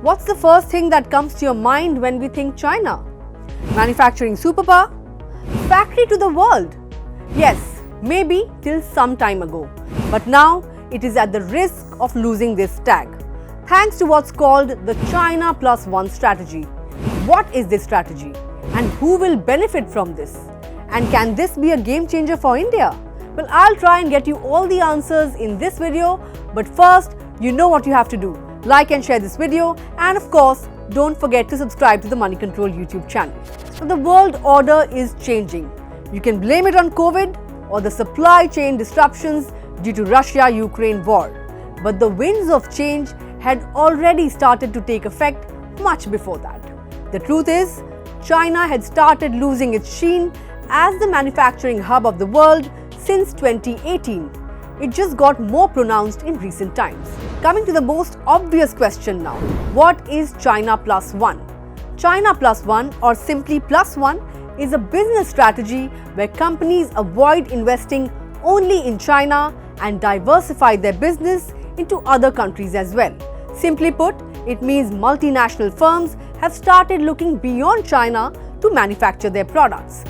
What's the first thing that comes to your mind when we think China? Manufacturing superpower? Factory to the world? Yes, maybe till some time ago. But now it is at the risk of losing this tag, thanks to what's called the China Plus One strategy. What is this strategy? And who will benefit from this? And can this be a game changer for India? Well, I'll try and get you all the answers in this video. But first, you know what you have to do. Like and share this video. And of course, don't forget to subscribe to the Moneycontrol YouTube channel. So the world order is changing. You can blame it on COVID or the supply chain disruptions due to Russia-Ukraine war. But the winds of change had already started to take effect much before that. The truth is, China had started losing its sheen as the manufacturing hub of the world since 2018. It just got more pronounced in recent times. Coming to the most obvious question now, what is China Plus One? China Plus One, or simply Plus One, is a business strategy where companies avoid investing only in China and diversify their business into other countries as well. Simply put, it means multinational firms have started looking beyond China to manufacture their products.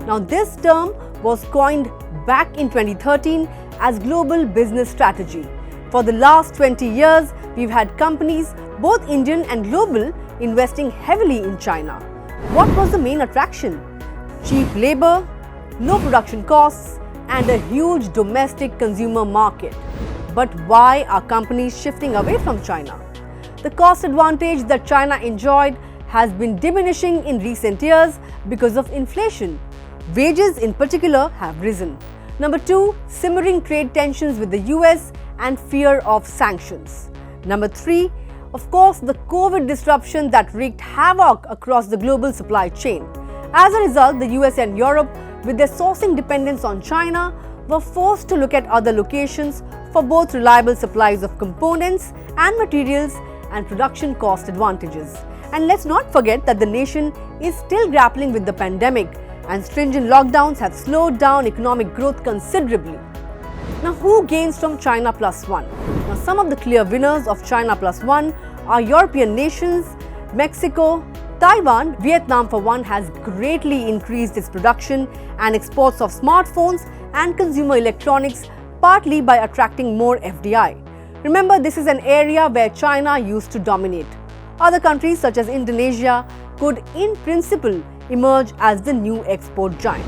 Now, this term was coined back in 2013 as global business strategy. For the last 20 years, we've had companies, both Indian and global, investing heavily in China. What was the main attraction? Cheap labor, low production costs, and a huge domestic consumer market. But why are companies shifting away from China? The cost advantage that China enjoyed has been diminishing in recent years because of inflation. Wages in particular have risen. Number 2, simmering trade tensions with the US and fear of sanctions. Number 3, of course, the COVID disruption that wreaked havoc across the global supply chain. As a result, the US and Europe, with their sourcing dependence on China, were forced to look at other locations for both reliable supplies of components and materials and production cost advantages. And let's not forget that the nation is still grappling with the pandemic, and stringent lockdowns have slowed down economic growth considerably. Now, who gains from China Plus One? Now, some of the clear winners of China Plus One are European nations, Mexico, Taiwan. Vietnam, for one, has greatly increased its production and exports of smartphones and consumer electronics, partly by attracting more FDI. Remember, this is an area where China used to dominate. Other countries such as Indonesia could, in principle, emerge as the new export giant.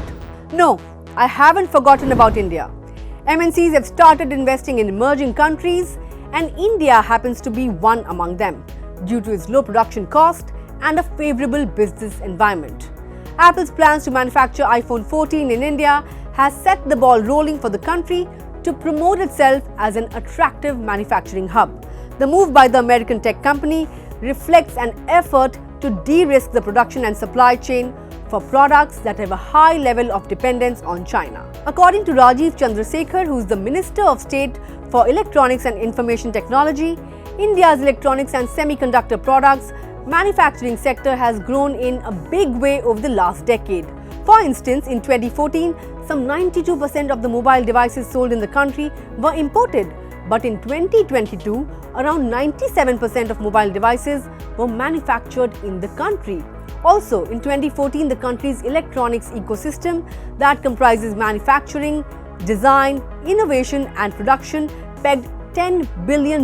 No, I haven't forgotten about India. MNCs have started investing in emerging countries, and India happens to be one among them due to its low production cost and a favorable business environment. Apple's plans to manufacture iPhone 14 in India has set the ball rolling for the country to promote itself as an attractive manufacturing hub. The move by the American tech company reflects an effort to de-risk the production and supply chain for products that have a high level of dependence on China. According to Rajiv Chandrasekhar, who is the Minister of State for Electronics and Information Technology, India's electronics and semiconductor products manufacturing sector has grown in a big way over the last decade. For instance, in 2014, some 92% of the mobile devices sold in the country were imported. But in 2022, around 97% of mobile devices were manufactured in the country. Also, in 2014, the country's electronics ecosystem that comprises manufacturing, design, innovation and production pegged $10 billion,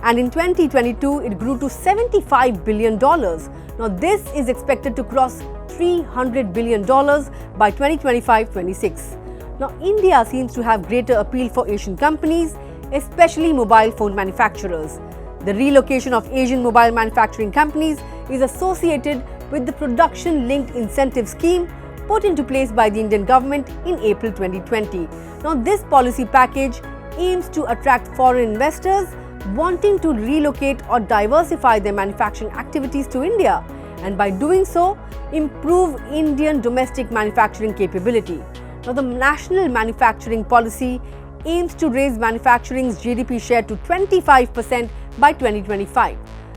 and in 2022, it grew to $75 billion. Now, this is expected to cross $300 billion by 2025-26. Now, India seems to have greater appeal for Asian companies, especially mobile phone manufacturers. The relocation of Asian mobile manufacturing companies is associated with the production-linked incentive scheme put into place by the Indian government in April 2020. Now, this policy package aims to attract foreign investors wanting to relocate or diversify their manufacturing activities to India, and by doing so, improve Indian domestic manufacturing capability. Now, the national manufacturing policy aims to raise manufacturing's GDP share to 25% by 2025.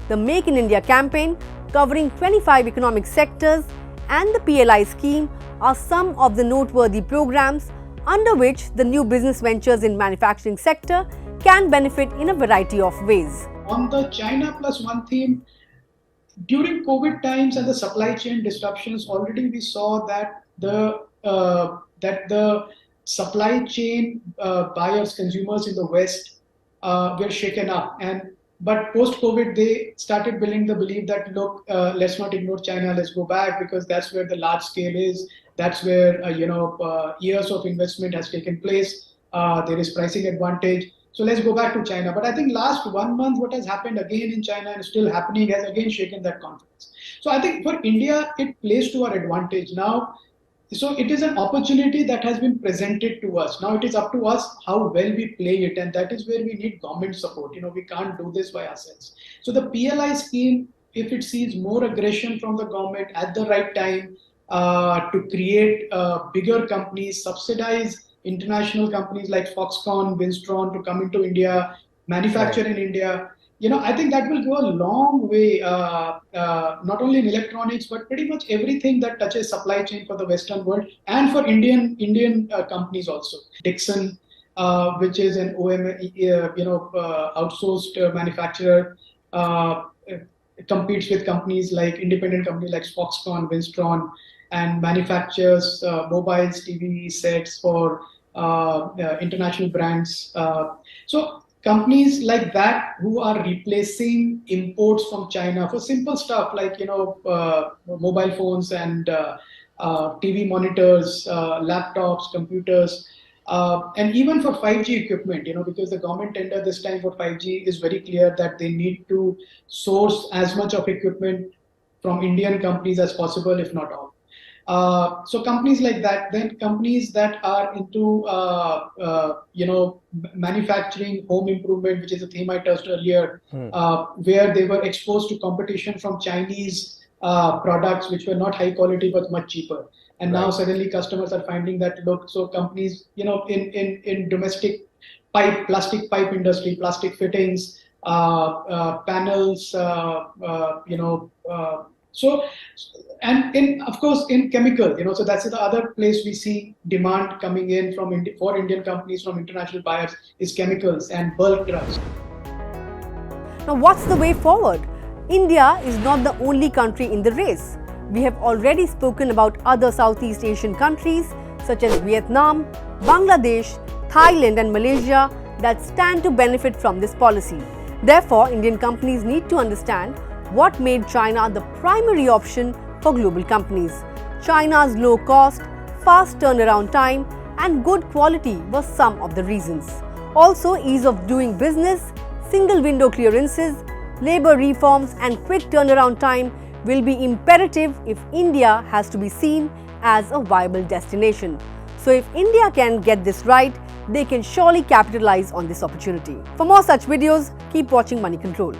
The Make in India campaign, covering 25 economic sectors, and the PLI scheme are some of the noteworthy programs under which the new business ventures in manufacturing sector can benefit in a variety of ways. On the China plus one theme, during COVID times and the supply chain disruptions, already we saw that the supply chain buyers, consumers in the West were shaken up. But post COVID, they started building the belief that look, let's not ignore China, let's go back, because that's where the large scale is. That's where years of investment has taken place. There is pricing advantage. So let's go back to China. But I think last 1 month, what has happened again in China and still happening has again shaken that confidence. So I think for India, it plays to our advantage now. So it is an opportunity that has been presented to us. Now it is up to us how well we play it, and that is where we need government support. We can't do this by ourselves. So the PLI scheme, if it sees more aggression from the government at the right time to create bigger companies, subsidize international companies like Foxconn, Winstron to come into India, manufacture in India. I think that will go a long way, not only in electronics, but pretty much everything that touches supply chain for the Western world and for Indian companies also. Dixon, which is an outsourced manufacturer, competes with companies like independent companies like Foxconn, Winstron, and manufactures mobiles, TV sets for international brands. So companies like that who are replacing imports from China for simple stuff like mobile phones and TV monitors, laptops, computers, and even for 5G equipment, because the government tender this time for 5G is very clear that they need to source as much of equipment from Indian companies as possible, if not all. So companies like that, then companies that are into manufacturing, home improvement, which is a theme I touched earlier, where they were exposed to competition from Chinese products which were not high quality but much cheaper. And now suddenly customers are finding that look. So companies, in domestic plastic pipe industry, plastic fittings, panels, so, and of course in chemical, so that's the other place we see demand coming in for Indian companies from international buyers is chemicals and bulk drugs. Now, what's the way forward? India is not the only country in the race. We have already spoken about other Southeast Asian countries such as Vietnam, Bangladesh, Thailand and Malaysia that stand to benefit from this policy. Therefore, Indian companies need to understand what made China the primary option for global companies. China's low cost, fast turnaround time and good quality were some of the reasons. Also, ease of doing business, single window clearances, labor reforms and quick turnaround time will be imperative if India has to be seen as a viable destination. So if India can get this right, they can surely capitalize on this opportunity. For more such videos, keep watching Money Control.